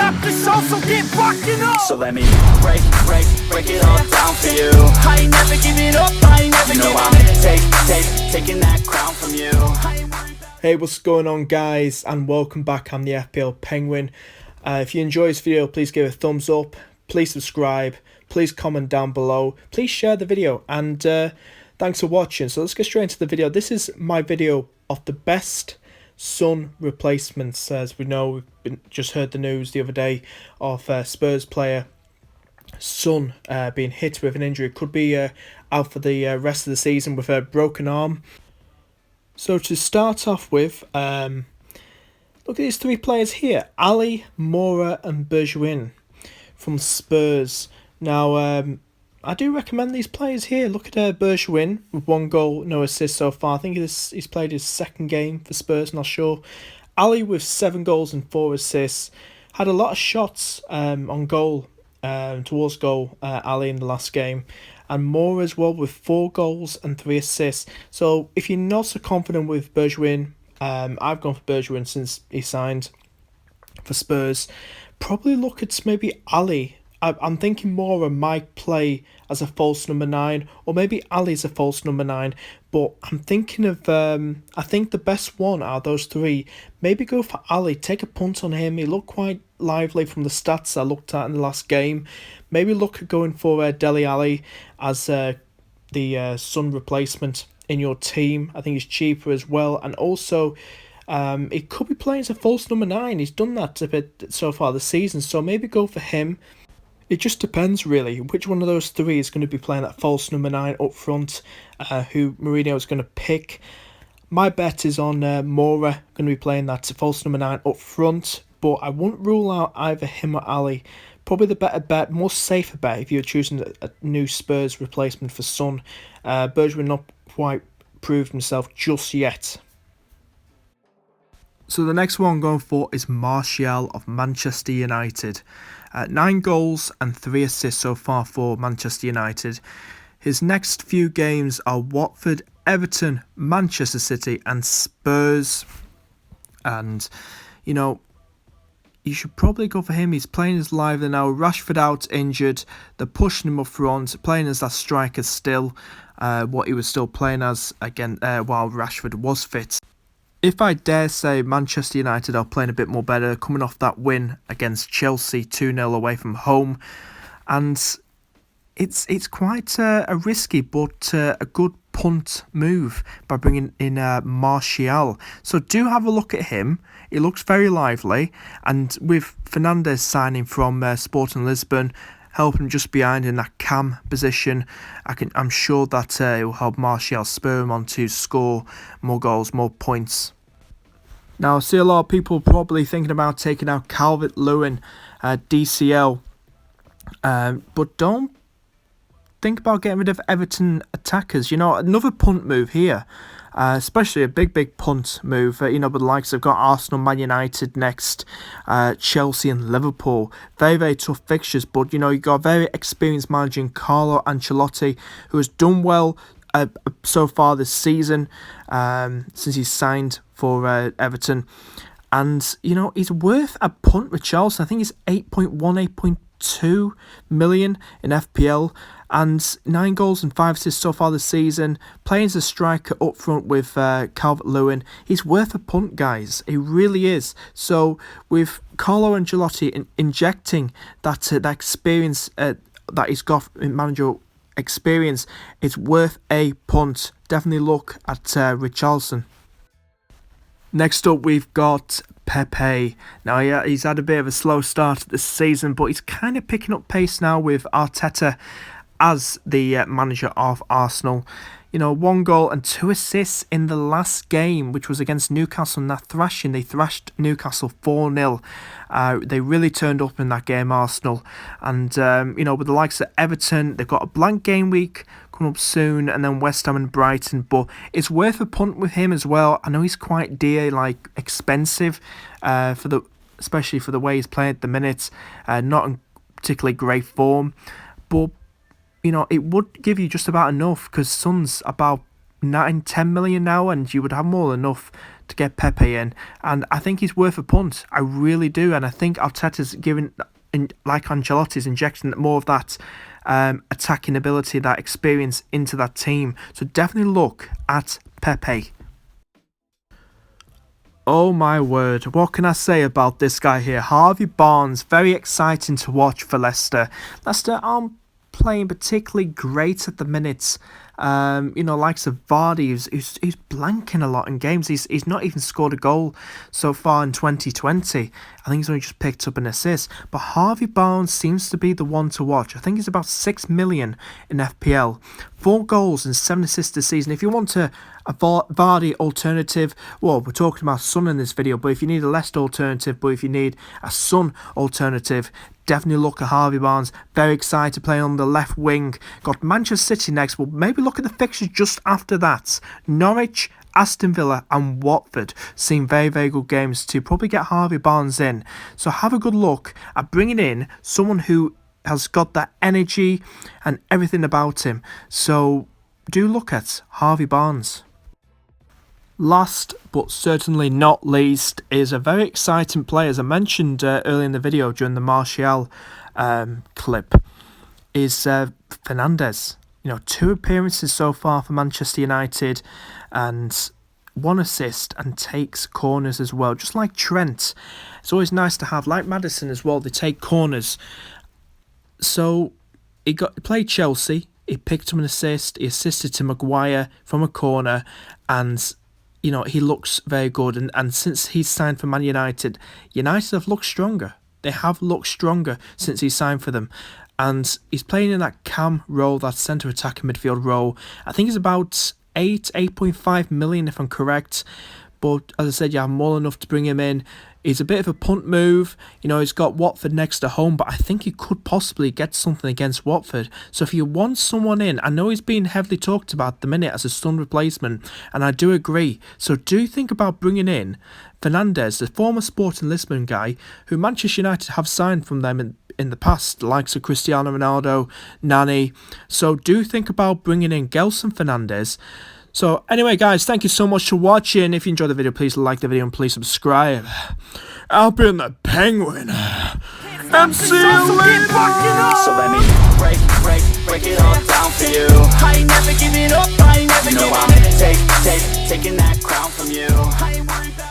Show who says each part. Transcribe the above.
Speaker 1: rap the show, so get rockin' up.
Speaker 2: So let me break it all down for you.
Speaker 1: I ain't never giving up, I ain't never giving up.
Speaker 2: Taking that crown from you.
Speaker 3: Hey, what's going on, guys, and welcome back. I'm the FPL Penguin. If you enjoy this video, please give it a thumbs up, please subscribe, please comment down below, please share the video, and thanks for watching. So let's get straight into the video. This is my video of the best Son replacements. As we know, we've just heard the news the other day of Spurs player Son being hit with an injury. Could be out for the rest of the season with a broken arm. So to start off with, look at these three players here: Ali, Moura and Bergwijn from Spurs. Now, I do recommend these players here. Look at Bergwijn with 1 goal, no assist so far. I think he's played his second game for Spurs, not sure. Ali with 7 goals and 4 assists. Had a lot of shots on goal, towards goal, Ali, in the last game. And Moura as well with 4 goals and 3 assists. So if you're not so confident with Bergwijn, I've gone for Bergwijn since he signed for Spurs. Probably look at maybe Ali. I'm thinking Moura might play as a false number 9, or maybe Ali is a false number 9. But I'm thinking of, I think the best one out of those three, maybe go for Ali. Take a punt on him. He looked quite lively from the stats I looked at in the last game. Maybe look at going for Dele Alli as the Son replacement in your team. I think he's cheaper as well, and also he could be playing as a false number 9. He's done that a bit so far this season, so maybe go for him. It just depends really which one of those three is going to be playing that false number 9 up front, who Mourinho is going to pick. My bet is on Moura going to be playing that false number 9 up front, but I wouldn't rule out either him or Ali. Probably the better bet, more safer bet if you're choosing a new Spurs replacement for Son. Bergwijn not quite proved himself just yet. So the next one I'm going for is Martial of Manchester United. 9 goals and 3 assists so far for Manchester United. His next few games are Watford, Everton, Manchester City and Spurs. And, you know, you should probably go for him. He's playing as lively now. Rashford out injured. They're pushing him up front, playing as that striker still. What he was still playing as again while Rashford was fit. If I dare say, Manchester United are playing a bit more better, coming off that win against Chelsea 2-0 away from home. And it's quite a risky but a good punt move by bringing in Martial. So do have a look at him. He looks very lively. And with Fernandes signing from Sporting Lisbon, helping just behind in that cam position, I'm sure that it will help Martial spur him on to score more goals, more points. Now, I see a lot of people probably thinking about taking out Calvert-Lewin, DCL, but don't think about getting rid of Everton attackers. You know, another punt move here, especially a big punt move. You know, but the likes have got Arsenal, Man United next, Chelsea and Liverpool. Very tough fixtures, but you know, you got a very experienced manager in Carlo Ancelotti, who has done well so far this season, since he's signed for Everton. And you know, he's worth a punt with Chelsea. I think he's 8.1, 8.2 million in FPL, and 9 goals and 5 assists so far this season. Playing as a striker up front with Calvert-Lewin, he's worth a punt, guys. He really is. So with Carlo Ancelotti injecting that experience that he's got in managerial experience, it's worth a punt. Definitely look at Richarlison. Next up, we've got Pepe. Now, yeah, he's had a bit of a slow start this season, but he's kind of picking up pace now with Arteta as the manager of Arsenal. You know, 1 goal and 2 assists in the last game, which was against Newcastle in that thrashing. They thrashed Newcastle 4-0. They really turned up in that game, Arsenal. And, you know, with the likes of Everton, they've got a blank game week coming up soon, and then West Ham and Brighton. But it's worth a punt with him as well. I know he's quite dear, like expensive, especially for the way he's playing at the minute. Not in particularly great form. But you know, it would give you just about enough, because Son's about 9-10 million now, and you would have more than enough to get Pepe in, and I think he's worth a punt. I really do, and I think Arteta's giving, like Ancelotti's, injecting more of that attacking ability, that experience into that team. So definitely look at Pepe. Oh my word, what can I say about this guy here? Harvey Barnes, very exciting to watch for Leicester. Leicester aren't playing particularly great at the minute. Likes of Vardy, who's blanking a lot in games. He's not even scored a goal so far in 2020. I think he's only just picked up an assist. But Harvey Barnes seems to be the one to watch. I think he's about 6 million in FPL. 4 goals and 7 assists this season. If you want a Vardy alternative, well, we're talking about Son in this video, but if you need a Leicester alternative, but if you need a Son alternative, definitely look at Harvey Barnes. Very excited to play on the left wing. Got Manchester City next. Well, maybe look at the fixtures just after that. Norwich, Aston Villa and Watford seem very, very good games to probably get Harvey Barnes in. So have a good look at bringing in someone who has got that energy and everything about him. So do look at Harvey Barnes. Last but certainly not least is a very exciting player, as I mentioned earlier in the video during the Martial clip, is Fernandes. 2 appearances so far for Manchester United and 1 assist, and takes corners as well, just like Trent. It's always nice to have, like Maddison as well, they take corners. So he played Chelsea, he picked up an assist, he assisted to Maguire from a corner, and he looks very good. And since he's signed for Man United, United have looked stronger. They have looked stronger since he signed for them. And he's playing in that cam role, that centre attacking midfield role. I think it's about 8.5 million if I'm correct. But as I said, you have more than enough to bring him in. He's a bit of a punt move. He's got Watford next to home, but I think he could possibly get something against Watford. So if you want someone in, I know he's being heavily talked about at the minute as a Son replacement, and I do agree. So do think about bringing in Fernandes, the former Sporting Lisbon guy, who Manchester United have signed from them in the past, the likes of Cristiano Ronaldo, Nani. So do think about bringing in Gelson Fernandes. So anyway, guys, thank you so much for watching. If you enjoyed the video, please like the video and please subscribe. I'll be in the Penguin. And see you later.
Speaker 2: So let me break it all down for you.
Speaker 1: I ain't never giving up, I ain't never giving
Speaker 2: I'm
Speaker 1: in.
Speaker 2: taking that crown from you.
Speaker 1: I ain't worried about